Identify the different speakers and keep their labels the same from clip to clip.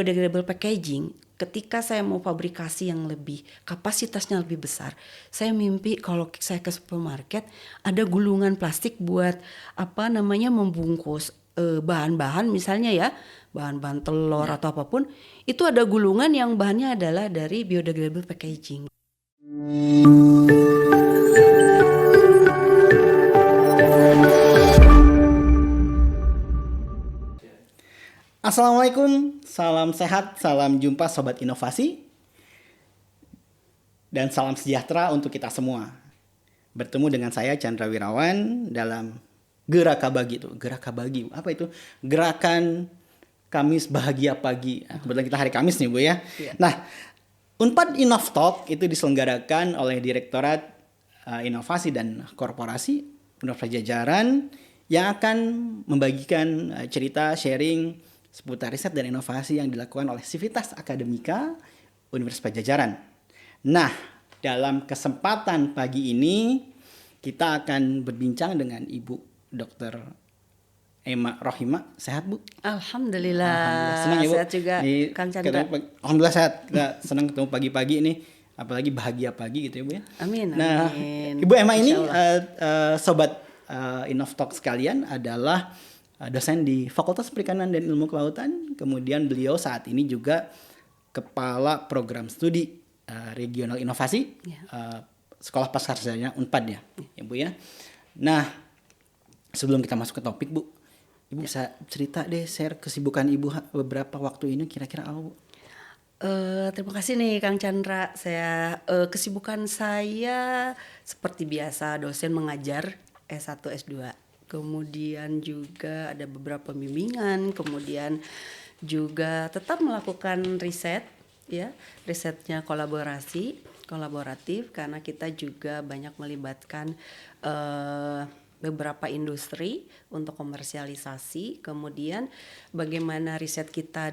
Speaker 1: biodegradable packaging, ketika saya mau fabrikasi yang lebih kapasitasnya lebih besar, saya mimpi kalau saya ke supermarket ada gulungan plastik buat membungkus bahan-bahan, misalnya ya bahan-bahan telur atau apapun, itu ada gulungan yang bahannya adalah dari biodegradable packaging.
Speaker 2: Assalamualaikum, salam sehat, salam jumpa Sobat Inovasi, dan salam sejahtera untuk kita semua. Bertemu dengan saya Chandra Wirawan dalam Geraka Bagi. Geraka Bagi, apa itu? Gerakan Kamis Bahagia Pagi. Kebetulan kita hari Kamis nih Bu ya. Nah, Unpad Innovtalk itu diselenggarakan oleh Direktorat Inovasi dan Korporasi Universitas Pajajaran yang akan membagikan cerita sharing seputar riset dan inovasi yang dilakukan oleh Civitas Akademika Universitas Pajajaran. Nah, dalam kesempatan pagi ini kita akan berbincang dengan Ibu Dr. Emma Rohimah. Sehat Bu?
Speaker 1: Alhamdulillah.
Speaker 2: Senang ya Bu?
Speaker 1: Sehat juga Kang Chandra.
Speaker 2: Alhamdulillah sehat. Kita senang ketemu pagi-pagi ini. Apalagi bahagia pagi gitu ya Bu ya.
Speaker 1: Amin.
Speaker 2: Nah, Ibu Emma ini Sobat Innovtalk sekalian adalah dosen di Fakultas Perikanan dan Ilmu Kelautan. Kemudian beliau saat ini juga Kepala Program Studi Regional Inovasi Sekolah Prasajarana Unpad ya Bu ya. Nah, sebelum kita masuk ke topik Bu, Ibu bisa cerita deh, share kesibukan Ibu beberapa waktu ini kira-kira apa Bu?
Speaker 1: Terima kasih nih Kang Chandra. Kesibukan saya seperti biasa, dosen mengajar S1 S2. Kemudian juga ada beberapa bimbingan, kemudian juga tetap melakukan riset ya. Risetnya kolaboratif karena kita juga banyak melibatkan beberapa industri untuk komersialisasi. Kemudian bagaimana riset kita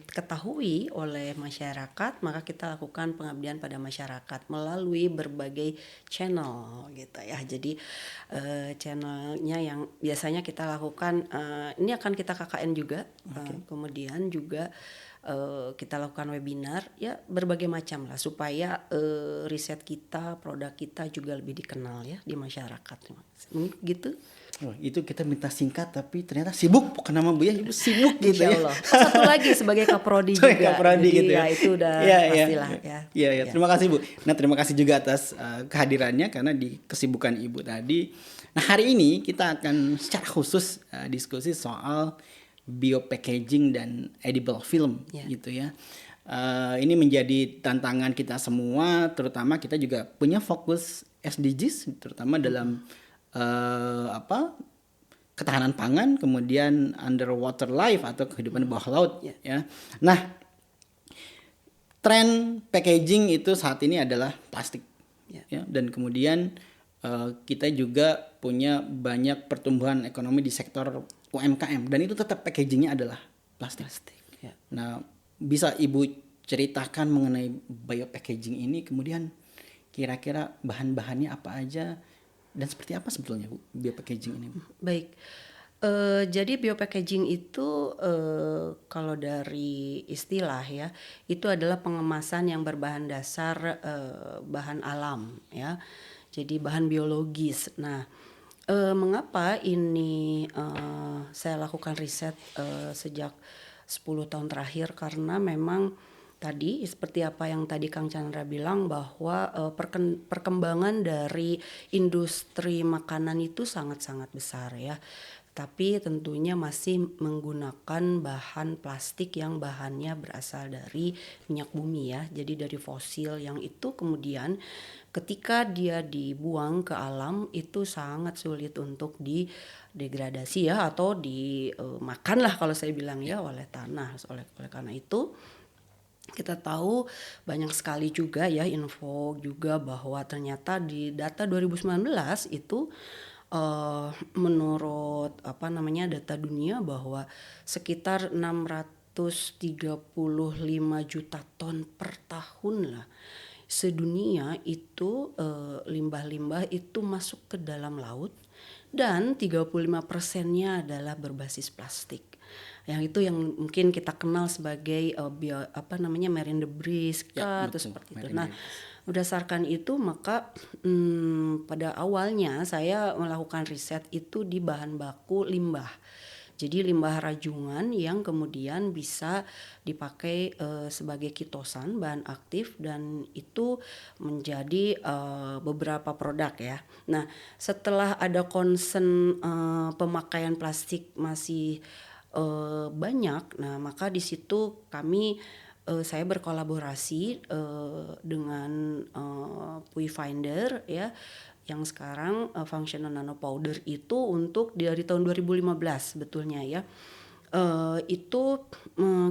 Speaker 1: ketahui oleh masyarakat, maka kita lakukan pengabdian pada masyarakat melalui berbagai channel gitu ya. Jadi channelnya yang biasanya kita lakukan, ini akan kita KKN juga, kemudian juga kita lakukan webinar ya, berbagai macam lah supaya riset kita, produk kita juga lebih dikenal ya di masyarakat gitu.
Speaker 2: Oh, itu kita minta singkat tapi ternyata sibuk, kenapa Bu ya? Ibu sibuk gitu ya.
Speaker 1: Satu lagi sebagai Kaprodi juga.
Speaker 2: Kaprodi gitu ya.
Speaker 1: Itu udah pastilah ya.
Speaker 2: Iya. Terima kasih Bu. Nah, terima kasih juga atas kehadirannya karena di kesibukan Ibu tadi. Nah, hari ini kita akan secara khusus diskusi soal biopackaging dan edible film gitu ya. Ini menjadi tantangan kita semua, terutama kita juga punya fokus SDGs terutama dalam ketahanan pangan, kemudian underwater life atau kehidupan di bawah laut ya. Nah, tren packaging itu saat ini adalah plastik ya, dan kemudian kita juga punya banyak pertumbuhan ekonomi di sektor UMKM dan itu tetap packagingnya adalah plastik ya. Nah, bisa Ibu ceritakan mengenai biopackaging ini, kemudian kira-kira bahan-bahannya apa aja dan seperti apa sebetulnya Bu biopackaging ini Bu?
Speaker 1: Baik, jadi biopackaging itu kalau dari istilah ya, itu adalah pengemasan yang berbahan dasar bahan alam ya, jadi bahan biologis. Nah, mengapa ini saya lakukan riset sejak 10 tahun terakhir, karena memang tadi seperti apa yang tadi Kang Chandra bilang bahwa perkembangan dari industri makanan itu sangat-sangat besar ya. Tapi tentunya masih menggunakan bahan plastik yang bahannya berasal dari minyak bumi ya. Jadi dari fosil yang itu kemudian ketika dia dibuang ke alam itu sangat sulit untuk didegradasi ya, atau dimakan lah kalau saya bilang ya oleh tanah. Oleh karena itu kita tahu banyak sekali juga ya info juga bahwa ternyata di data 2019 itu menurut data dunia bahwa sekitar 635 juta ton per tahun lah sedunia itu limbah-limbah itu masuk ke dalam laut dan 35%-nya adalah berbasis plastik. Yang itu yang mungkin kita kenal sebagai marine debris
Speaker 2: Ya,
Speaker 1: atau
Speaker 2: betul.
Speaker 1: seperti itu.
Speaker 2: Marine
Speaker 1: Nah,
Speaker 2: debris.
Speaker 1: berdasarkan itu maka pada awalnya saya melakukan riset itu di bahan baku limbah. Jadi limbah rajungan yang kemudian bisa dipakai sebagai kitosan, bahan aktif, dan itu menjadi beberapa produk ya. Nah, setelah ada concern pemakaian plastik masih banyak, nah maka di situ saya berkolaborasi dengan Puifinder ya, yang sekarang functional nano powder itu untuk dari tahun 2015 sebetulnya ya.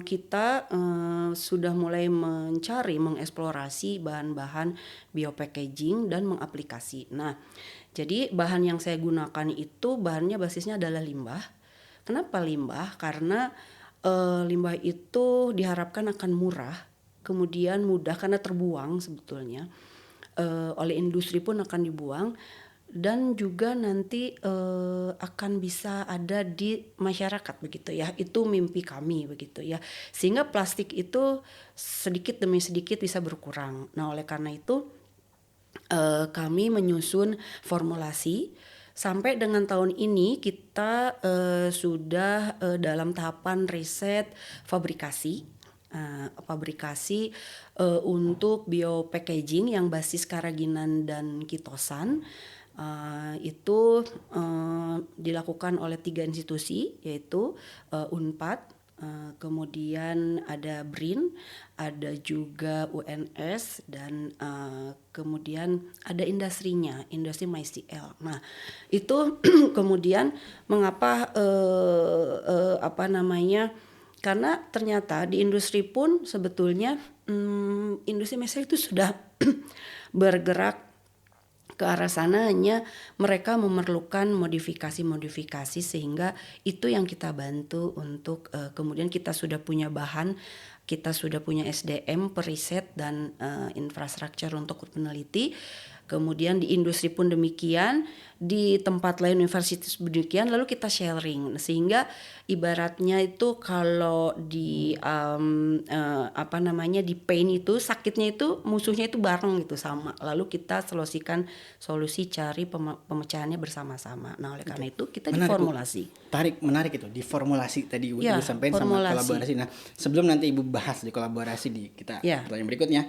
Speaker 1: Kita sudah mulai mengeksplorasi bahan-bahan biopackaging dan mengaplikasi. Nah, jadi bahan yang saya gunakan itu bahannya basisnya adalah limbah. Kenapa limbah? Karena limbah itu diharapkan akan murah, kemudian mudah karena terbuang sebetulnya. Oleh industri pun akan dibuang, dan juga nanti akan bisa ada di masyarakat begitu ya. Itu mimpi kami begitu ya. Sehingga plastik itu sedikit demi sedikit bisa berkurang. Nah, oleh karena itu kami menyusun formulasi. Sampai dengan tahun ini kita sudah dalam tahapan riset fabrikasi untuk biopackaging yang basis karaginan dan kitosan. Itu dilakukan oleh 3 institusi, yaitu Unpad, kemudian ada BRIN, ada juga UNS, dan kemudian ada industrinya, industri MyCL. Nah, itu kemudian mengapa karena ternyata di industri pun sebetulnya industri MyCL itu sudah bergerak ke arah sana, hanya mereka memerlukan modifikasi-modifikasi, sehingga itu yang kita bantu untuk kemudian kita sudah punya bahan, kita sudah punya SDM, periset, dan infrastruktur untuk peneliti. Kemudian di industri pun demikian, di tempat lain universitas demikian, lalu kita sharing, sehingga ibaratnya itu kalau di di pain itu sakitnya itu musuhnya itu bareng gitu sama, lalu kita solusi cari pemecahannya bersama-sama. Nah, oleh karena itu kita
Speaker 2: Menarik, Bu.
Speaker 1: diformulasi.
Speaker 2: Menarik itu di formulasi tadi Ibu
Speaker 1: Ya,
Speaker 2: sampaikan sama
Speaker 1: formulasi.
Speaker 2: kolaborasi. Nah, sebelum nanti Ibu bahas di kolaborasi di kita
Speaker 1: Ya.
Speaker 2: pertanyaan berikutnya,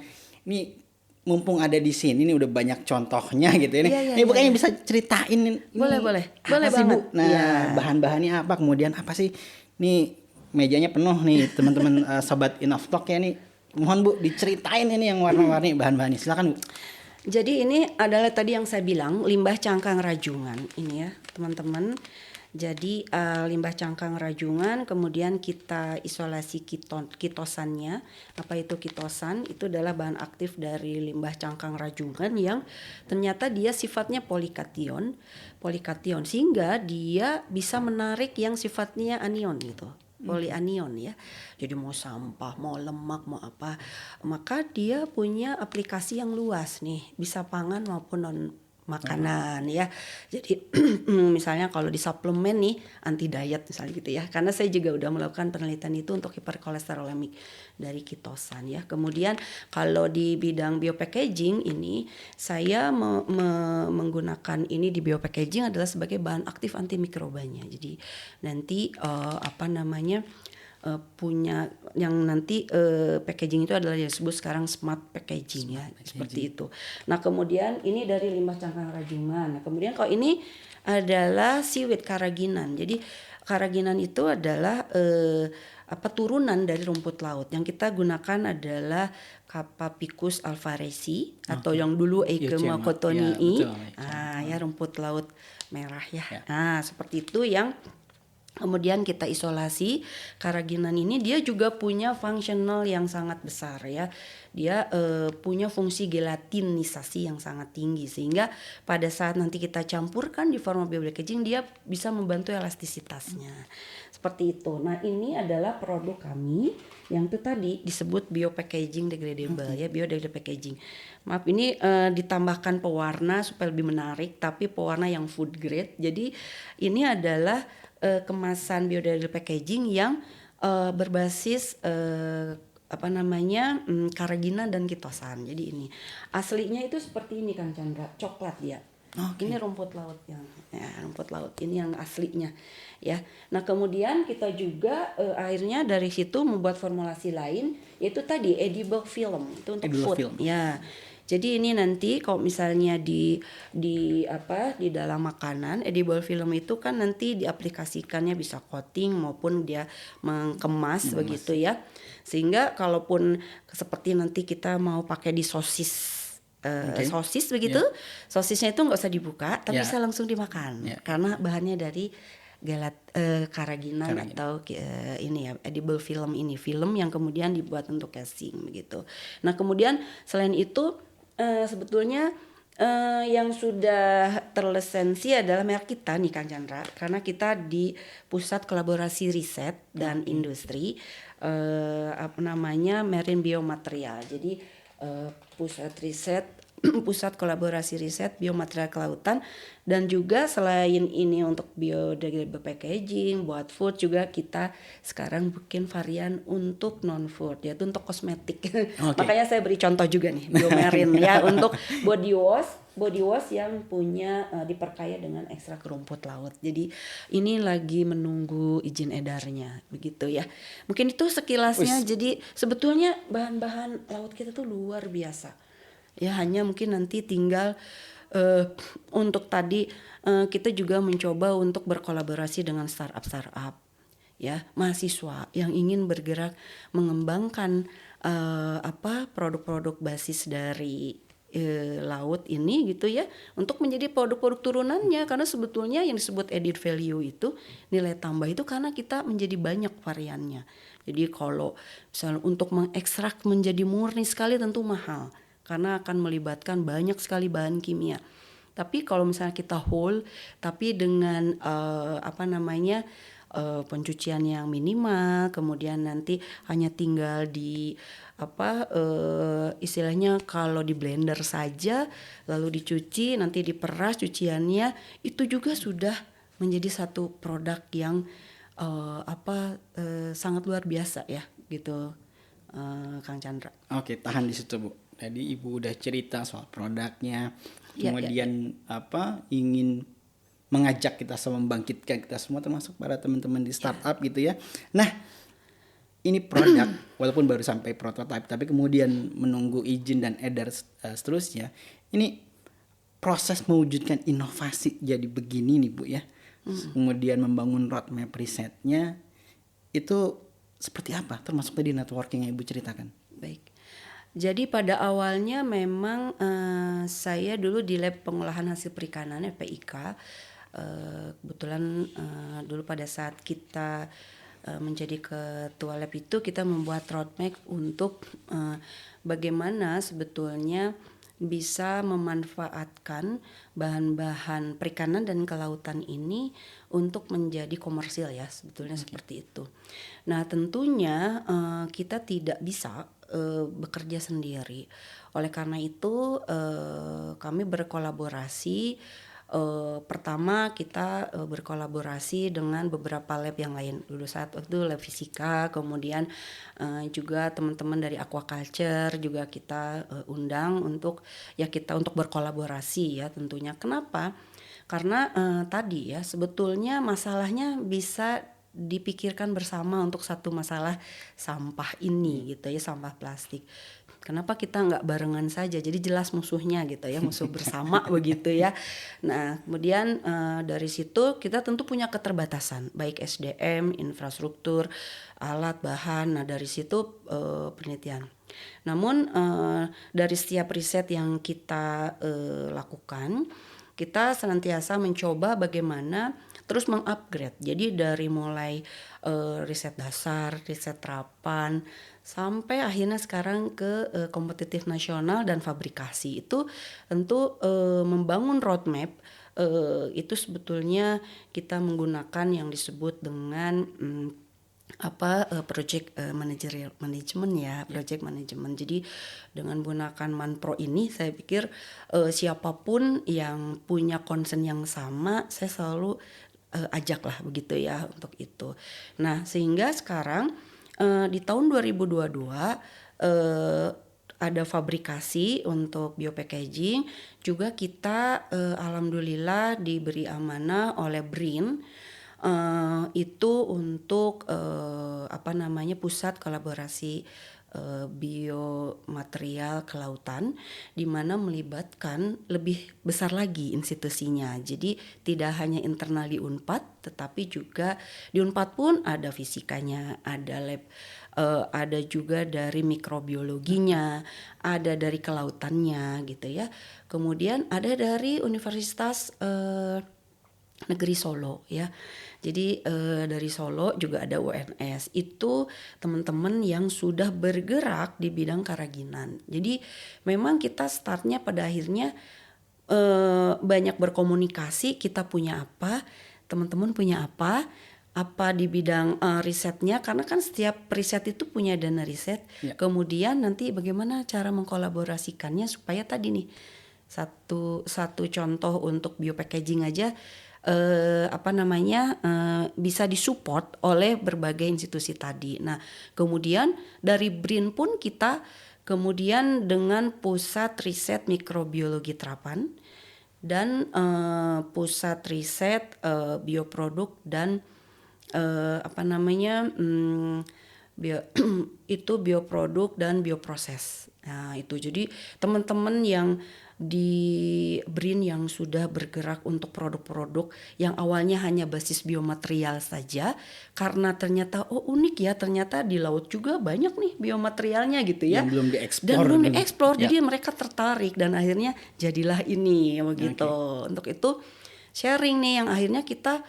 Speaker 2: ini mumpung ada di sini nih udah banyak contohnya gitu ya.
Speaker 1: Iya,
Speaker 2: Ini Bu kayaknya
Speaker 1: iya.
Speaker 2: bisa ceritain ini
Speaker 1: Boleh
Speaker 2: apa sih,
Speaker 1: banget.
Speaker 2: Bu? Nah,
Speaker 1: Iya.
Speaker 2: bahan-bahannya apa, kemudian apa sih? Nih mejanya penuh nih teman-teman sobat Inoftalk ya nih. Mohon Bu diceritain ini yang warna-warni bahan-bahannya. Silakan, Bu.
Speaker 1: Jadi ini adalah tadi yang saya bilang limbah cangkang rajungan ini ya teman-teman. Jadi limbah cangkang rajungan, kemudian kita isolasi kitosannya. Apa itu kitosan? Itu adalah bahan aktif dari limbah cangkang rajungan yang ternyata dia sifatnya polikation, sehingga dia bisa menarik yang sifatnya anion gitu. Polianion ya. Jadi mau sampah, mau lemak, mau apa, maka dia punya aplikasi yang luas nih, bisa pangan maupun non makanan ya. Jadi misalnya kalau di suplemen nih, anti diet misalnya gitu ya. Karena saya juga udah melakukan penelitian itu untuk hiperkolesterolemik dari kitosan ya. Kemudian kalau di bidang biopackaging ini, saya menggunakan ini di biopackaging adalah sebagai bahan aktif antimikrobanya. Jadi nanti punya yang nanti packaging itu adalah yang disebut sekarang smart packaging ya, seperti itu. Nah, kemudian ini dari limbah cangkang rajungan. Nah, kemudian kalau ini adalah seaweed karaginan. Jadi karaginan itu adalah turunan dari rumput laut. Yang kita gunakan adalah Capapicus alvarezi atau yang dulu Eigema cottonii. Ya, rumput laut merah ya. Nah, seperti itu yang kemudian kita isolasi. Karaginan ini dia juga punya fungsional yang sangat besar ya. Dia punya fungsi gelatinisasi yang sangat tinggi, sehingga pada saat nanti kita campurkan di forma biopackaging dia bisa membantu elastisitasnya. seperti itu. Nah, ini adalah produk kami yang itu tadi disebut biopackaging degradable ya, biodegradable packaging. Maaf, ini ditambahkan pewarna supaya lebih menarik, tapi pewarna yang food grade. Jadi ini adalah kemasan biodegradable packaging yang berbasis apa namanya karagina dan kitosan. Jadi ini aslinya itu seperti ini Kang Chandra, coklat dia.
Speaker 2: Oke.
Speaker 1: Ini rumput laut yang rumput laut ini yang aslinya ya. Nah kemudian kita juga akhirnya dari situ membuat formulasi lain yaitu tadi edible film itu untuk
Speaker 2: Edible
Speaker 1: food
Speaker 2: film.
Speaker 1: ya. Jadi ini nanti kalau misalnya di apa di dalam makanan edible film itu kan nanti diaplikasikannya bisa coating maupun dia mengemas begitu ya. Sehingga kalaupun seperti nanti kita mau pakai di sosis sosis begitu, sosisnya itu nggak usah dibuka, tapi bisa langsung dimakan karena bahannya dari karaginan atau ini ya edible film ini film yang kemudian dibuat untuk casing begitu. Nah kemudian selain itu sebetulnya yang sudah terlisensi adalah merek kita nih Kang Chandra karena kita di pusat kolaborasi riset dan industri apa namanya Marine Biomaterial. Jadi pusat riset pusat kolaborasi riset biomaterial kelautan dan juga selain ini untuk biodegradable packaging buat food juga kita sekarang bikin varian untuk non food yaitu untuk kosmetik. Makanya saya beri contoh juga nih biomarine ya untuk body wash yang punya diperkaya dengan ekstrak rumput laut. Jadi ini lagi menunggu izin edarnya begitu ya. Mungkin itu sekilasnya. Jadi sebetulnya bahan-bahan laut kita tuh luar biasa. Ya hanya mungkin nanti tinggal untuk tadi kita juga mencoba untuk berkolaborasi dengan startup ya mahasiswa yang ingin bergerak mengembangkan apa produk-produk basis dari laut ini gitu ya untuk menjadi produk-produk turunannya karena sebetulnya yang disebut added value itu nilai tambah itu karena kita menjadi banyak variannya. Jadi kalau misalnya untuk mengekstrak menjadi murni sekali tentu mahal karena akan melibatkan banyak sekali bahan kimia. Tapi kalau misalnya kita whole, tapi dengan apa namanya pencucian yang minimal, kemudian nanti hanya tinggal di apa istilahnya kalau di blender saja, lalu dicuci, nanti diperas cuciannya, itu juga sudah menjadi satu produk yang sangat luar biasa ya, gitu, Kang Chandra.
Speaker 2: Oke, tahan di situ Bu. Tadi Ibu udah cerita soal produknya, kemudian apa ingin mengajak kita semua, membangkitkan kita semua termasuk para teman-teman di startup gitu ya. Nah, ini produk walaupun baru sampai prototipe tapi kemudian menunggu izin dan edar seterusnya. Ini proses mewujudkan inovasi jadi begini nih Bu ya. Kemudian membangun roadmap risetnya itu seperti apa? Termasuk tadi networking yang Ibu ceritakan.
Speaker 1: Baik. Jadi pada awalnya memang saya dulu di lab pengolahan hasil perikanan PIK. Kebetulan dulu pada saat kita menjadi ketua lab itu kita membuat roadmap untuk bagaimana sebetulnya bisa memanfaatkan bahan-bahan perikanan dan kelautan ini untuk menjadi komersil ya sebetulnya seperti itu. Nah tentunya kita tidak bisa bekerja sendiri. Oleh karena itu kami berkolaborasi. Pertama kita berkolaborasi dengan beberapa lab yang lain. Dulu saat itu lab fisika, kemudian juga teman-teman dari aquaculture juga kita undang untuk berkolaborasi ya tentunya. Kenapa? Karena tadi ya sebetulnya masalahnya bisa dipikirkan bersama untuk satu masalah sampah ini gitu ya, sampah plastik. Kenapa kita nggak barengan saja? Jadi jelas musuhnya gitu ya, musuh bersama begitu ya. Nah kemudian dari situ kita tentu punya keterbatasan, baik SDM, infrastruktur, alat, bahan. Nah dari situ penelitian. Namun dari setiap riset yang kita lakukan, kita senantiasa mencoba bagaimana terus mengupgrade. Jadi dari mulai riset dasar, riset terapan, sampai akhirnya sekarang ke kompetitif nasional dan fabrikasi. Itu tentu membangun roadmap itu sebetulnya kita menggunakan yang disebut dengan project managerial management ya, project management. Jadi dengan menggunakan Manpro ini saya pikir siapapun yang punya concern yang sama, saya selalu ajak lah begitu ya untuk itu. Nah, sehingga sekarang di tahun 2022 ada fabrikasi untuk biopackaging, juga kita alhamdulillah diberi amanah oleh BRIN itu untuk pusat kolaborasi biomaterial kelautan, di mana melibatkan lebih besar lagi institusinya. Jadi tidak hanya internal di Unpad, tetapi juga di Unpad pun ada fisikanya, ada lab, ada juga dari mikrobiologinya, ada dari kelautannya gitu ya. Kemudian ada dari Universitas Negeri Solo ya. Jadi dari Solo juga ada UNS. Itu teman-teman yang sudah bergerak di bidang kerajinan. Jadi memang kita startnya pada akhirnya banyak berkomunikasi, kita punya apa, teman-teman punya apa di bidang risetnya, karena kan setiap riset itu punya dana riset.
Speaker 2: Ya.
Speaker 1: Kemudian nanti bagaimana cara mengkolaborasikannya supaya tadi nih satu contoh untuk biopackaging aja bisa disupport oleh berbagai institusi tadi. Nah, kemudian dari BRIN pun kita kemudian dengan pusat riset mikrobiologi terapan dan pusat riset bioproduk dan bioproduk dan bioproses. Nah, itu jadi teman-teman yang di BRIN yang sudah bergerak untuk produk-produk yang awalnya hanya basis biomaterial saja, karena ternyata unik ya, ternyata di laut juga banyak nih biomaterialnya gitu ya.
Speaker 2: Yang belum dieksplor.
Speaker 1: Dan belum dieksplor,
Speaker 2: Ya.
Speaker 1: jadi mereka tertarik dan akhirnya jadilah ini begitu.
Speaker 2: Okay.
Speaker 1: Untuk itu sharing nih yang akhirnya kita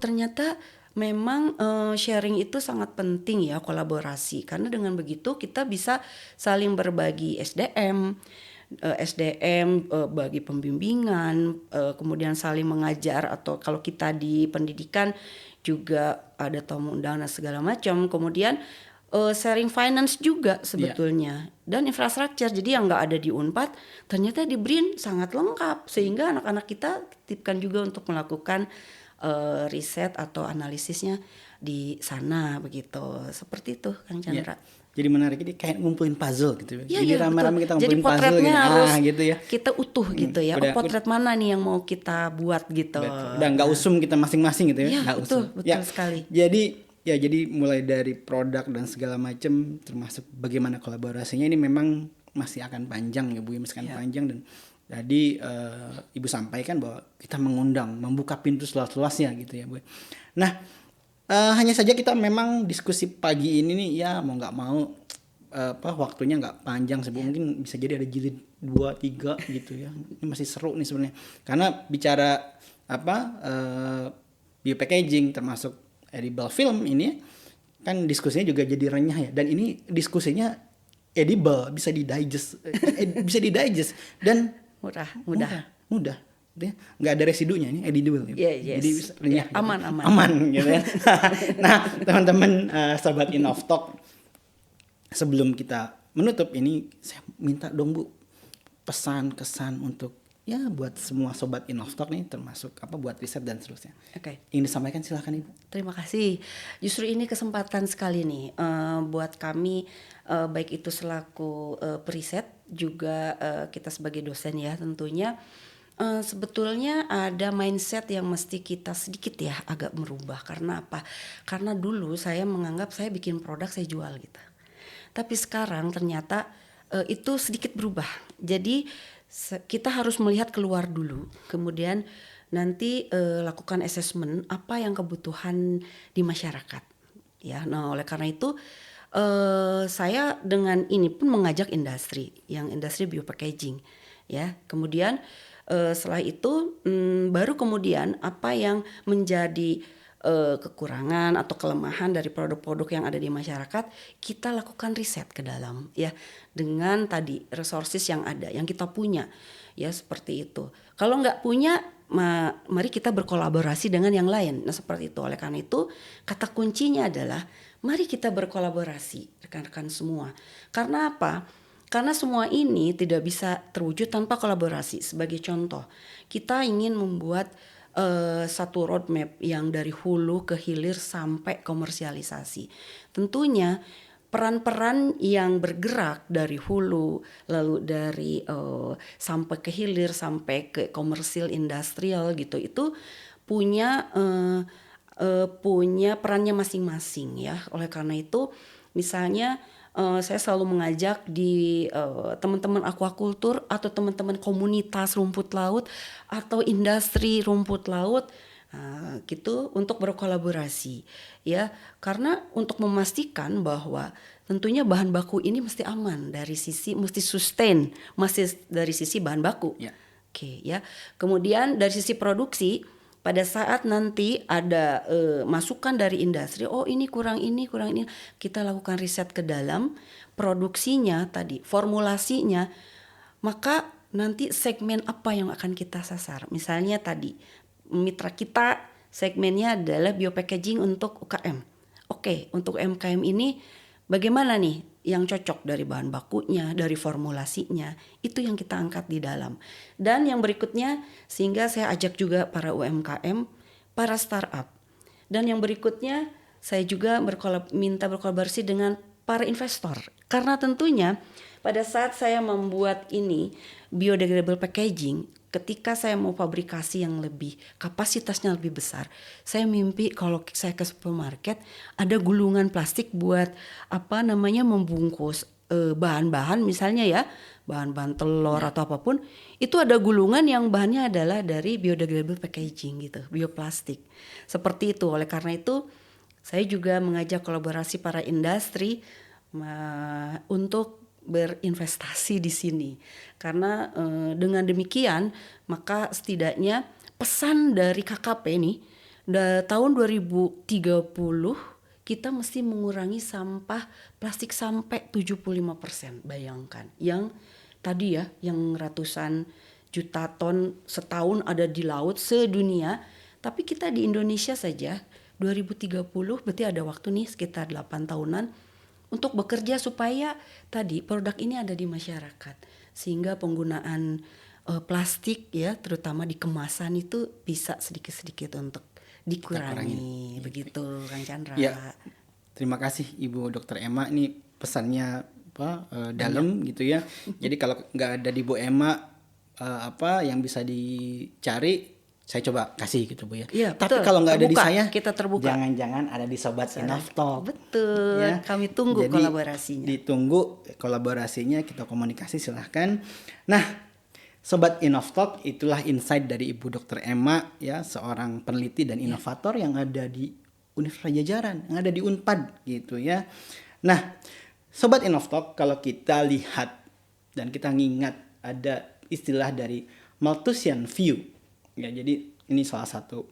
Speaker 1: ternyata memang sharing itu sangat penting ya, kolaborasi, karena dengan begitu kita bisa saling berbagi SDM bagi pembimbingan, kemudian saling mengajar, atau kalau kita di pendidikan juga ada tamu undangan segala macam, kemudian sharing finance juga sebetulnya, dan infrastruktur. Jadi yang nggak ada di Unpad ternyata di BRIN sangat lengkap, sehingga anak-anak kita titipkan juga untuk melakukan riset atau analisisnya di sana begitu. Seperti itu Kang Chandra.
Speaker 2: Jadi menarik, ini kayak ngumpulin puzzle gitu.
Speaker 1: Ya,
Speaker 2: jadi rame-rame kita ngumpulin
Speaker 1: jadi
Speaker 2: puzzle
Speaker 1: potretnya
Speaker 2: gitu.
Speaker 1: harus
Speaker 2: Gitu ya.
Speaker 1: kita utuh gitu ya. Potret mana nih yang mau kita buat gitu.
Speaker 2: Betul. Dan nggak usum kita masing-masing gitu ya.
Speaker 1: Ya,
Speaker 2: Nggak
Speaker 1: betul
Speaker 2: usum.
Speaker 1: sekali.
Speaker 2: Jadi mulai dari produk dan segala macam, termasuk bagaimana kolaborasinya, ini memang masih akan panjang ya Bu, masih akan panjang. Dan jadi Ibu sampaikan bahwa kita mengundang, membuka pintu seluas-luasnya gitu ya Bu. Nah, hanya saja kita memang diskusi pagi ini nih ya, mau nggak mau waktunya nggak panjang sih Bu. Mungkin bisa jadi ada jilid 2, 3 gitu ya. Ini masih seru nih sebenarnya, karena bicara biopackaging termasuk edible film ini kan diskusinya juga jadi renyah ya, dan ini diskusinya edible, bisa didigest dan mudah ya, nggak ada residunya, ini edible gitu. Jadi bisa renyah, aman gitu ya. Nah teman-teman, sobat Innovtalk, sebelum kita menutup ini saya minta dong Bu pesan kesan untuk ya buat semua sobat Innovtalk nih, termasuk buat riset dan seterusnya.
Speaker 1: Oke.
Speaker 2: Ingin disampaikan, silakan Ibu.
Speaker 1: Terima kasih. Justru ini kesempatan sekali nih buat kami, baik itu selaku periset juga kita sebagai dosen ya tentunya. Sebetulnya ada mindset yang mesti kita sedikit ya agak merubah. Karena apa? Karena dulu saya menganggap saya bikin produk saya jual gitu. Tapi sekarang ternyata itu sedikit berubah. Jadi kita harus melihat keluar dulu, kemudian nanti lakukan assessment apa yang kebutuhan di masyarakat ya. Nah oleh karena itu saya dengan ini pun mengajak industri biopackaging ya. Kemudian setelah itu baru kemudian apa yang menjadi kekurangan atau kelemahan dari produk-produk yang ada di masyarakat, kita lakukan riset ke dalam ya, dengan tadi resources yang ada, yang kita punya ya, seperti itu. Kalau nggak punya mari kita berkolaborasi dengan yang lain. Nah seperti itu. Oleh karena itu kata kuncinya adalah mari kita berkolaborasi rekan-rekan semua. Karena apa? Karena semua ini tidak bisa terwujud tanpa kolaborasi. Sebagai contoh, kita ingin membuat satu roadmap yang dari hulu ke hilir sampai komersialisasi. Tentunya peran-peran yang bergerak dari hulu lalu dari sampai ke hilir sampai ke komersil industrial gitu itu punya punya perannya masing-masing ya. Oleh karena itu misalnya saya selalu mengajak di teman-teman aquaculture atau teman-teman komunitas rumput laut atau industri rumput laut gitu untuk berkolaborasi ya, karena untuk memastikan bahwa tentunya bahan baku ini mesti aman dari sisi mesti sustain masih dari sisi bahan baku.
Speaker 2: Ya.
Speaker 1: Oke ya. Kemudian dari sisi produksi pada saat nanti ada masukan dari industri, oh ini, kurang ini, kita lakukan riset ke dalam produksinya tadi, formulasinya, maka nanti segmen apa yang akan kita sasar. Misalnya tadi mitra kita segmennya adalah biopackaging untuk UKM. Oke, untuk UMKM ini bagaimana nih yang cocok dari bahan bakunya, dari formulasinya, itu yang kita angkat di dalam. Dan yang berikutnya sehingga saya ajak juga para UMKM, para startup. Dan yang berikutnya saya juga minta berkolaborasi dengan para investor. Karena tentunya pada saat saya membuat ini biodegradable packaging, ketika saya mau fabrikasi yang lebih kapasitasnya lebih besar, saya mimpi kalau saya ke supermarket ada gulungan plastik buat membungkus bahan-bahan misalnya ya, bahan-bahan telur atau apapun, itu ada gulungan yang bahannya adalah dari biodegradable packaging gitu, bioplastik. Seperti itu. Oleh karena itu saya juga mengajak kolaborasi para industri untuk berinvestasi di sini, karena dengan demikian maka setidaknya pesan dari KKP nih tahun 2030 kita mesti mengurangi sampah plastik sampai 75%. Bayangkan yang tadi ya, yang ratusan juta ton setahun ada di laut sedunia, tapi kita di Indonesia saja 2030 berarti ada waktu nih sekitar 8 tahunan untuk bekerja supaya tadi produk ini ada di masyarakat, sehingga penggunaan plastik ya terutama di kemasan itu bisa sedikit-sedikit untuk dikurangi. Begitu Kang Chandra.
Speaker 2: Ya, terima kasih Ibu Dr. Emma, ini pesannya dalam gitu ya. Jadi kalau nggak ada di Bu Emma yang bisa dicari, saya coba kasih gitu Bu ya.
Speaker 1: Iya,
Speaker 2: tapi
Speaker 1: betul.
Speaker 2: kalau nggak ada di
Speaker 1: Terbuka,
Speaker 2: saya,
Speaker 1: kita terbuka.
Speaker 2: jangan-jangan ada di Sobat Inoftalk.
Speaker 1: Betul.
Speaker 2: Ya.
Speaker 1: Kami tunggu
Speaker 2: Jadi,
Speaker 1: kolaborasinya.
Speaker 2: ditunggu kolaborasinya, kita komunikasi silahkan. Nah, Sobat Inoftalk, itulah insight dari Ibu Dr. Emma ya, seorang peneliti dan inovator yang ada di Universitas Pajajaran, yang ada di Unpad gitu ya. Nah, Sobat Inoftalk, kalau kita lihat dan kita ngingat ada istilah dari Malthusian view. Ya, jadi ini salah satu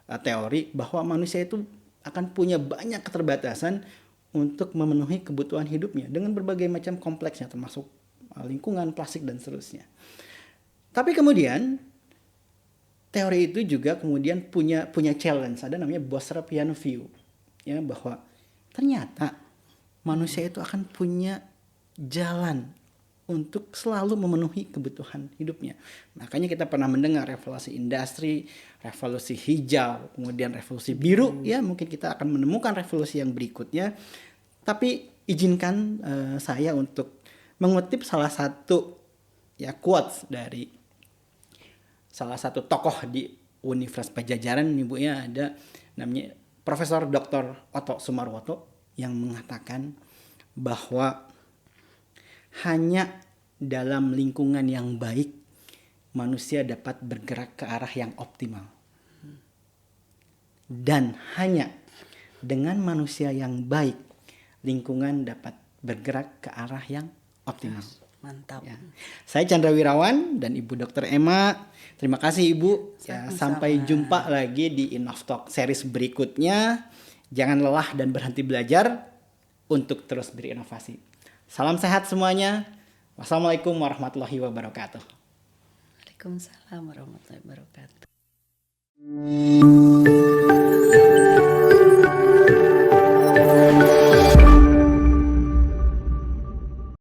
Speaker 2: teori bahwa manusia itu akan punya banyak keterbatasan untuk memenuhi kebutuhan hidupnya dengan berbagai macam kompleksnya, termasuk lingkungan, plastik dan seterusnya. Tapi kemudian teori itu juga kemudian punya challenge, ada namanya Bosropian view, ya, bahwa ternyata manusia itu akan punya jalan untuk selalu memenuhi kebutuhan hidupnya. Makanya kita pernah mendengar revolusi industri, revolusi hijau, kemudian revolusi biru, ya mungkin kita akan menemukan revolusi yang berikutnya. Tapi izinkan saya untuk mengutip salah satu ya quotes dari salah satu tokoh di Universitas Pajajaran, nih Bu ya, ada namanya Profesor Dr. Otto Sumarwoto yang mengatakan bahwa hanya dalam lingkungan yang baik manusia dapat bergerak ke arah yang optimal. Dan hanya dengan manusia yang baik lingkungan dapat bergerak ke arah yang optimal.
Speaker 1: Mantap.
Speaker 2: Ya. Saya Chandra Wirawan dan Ibu Dr. Emma. Terima kasih Ibu. Ya, sampai jumpa lagi di Inoftalk series berikutnya. Jangan lelah dan berhenti belajar untuk terus berinovasi. Salam sehat semuanya. Wassalamualaikum warahmatullahi wabarakatuh.
Speaker 1: Waalaikumsalam warahmatullahi wabarakatuh.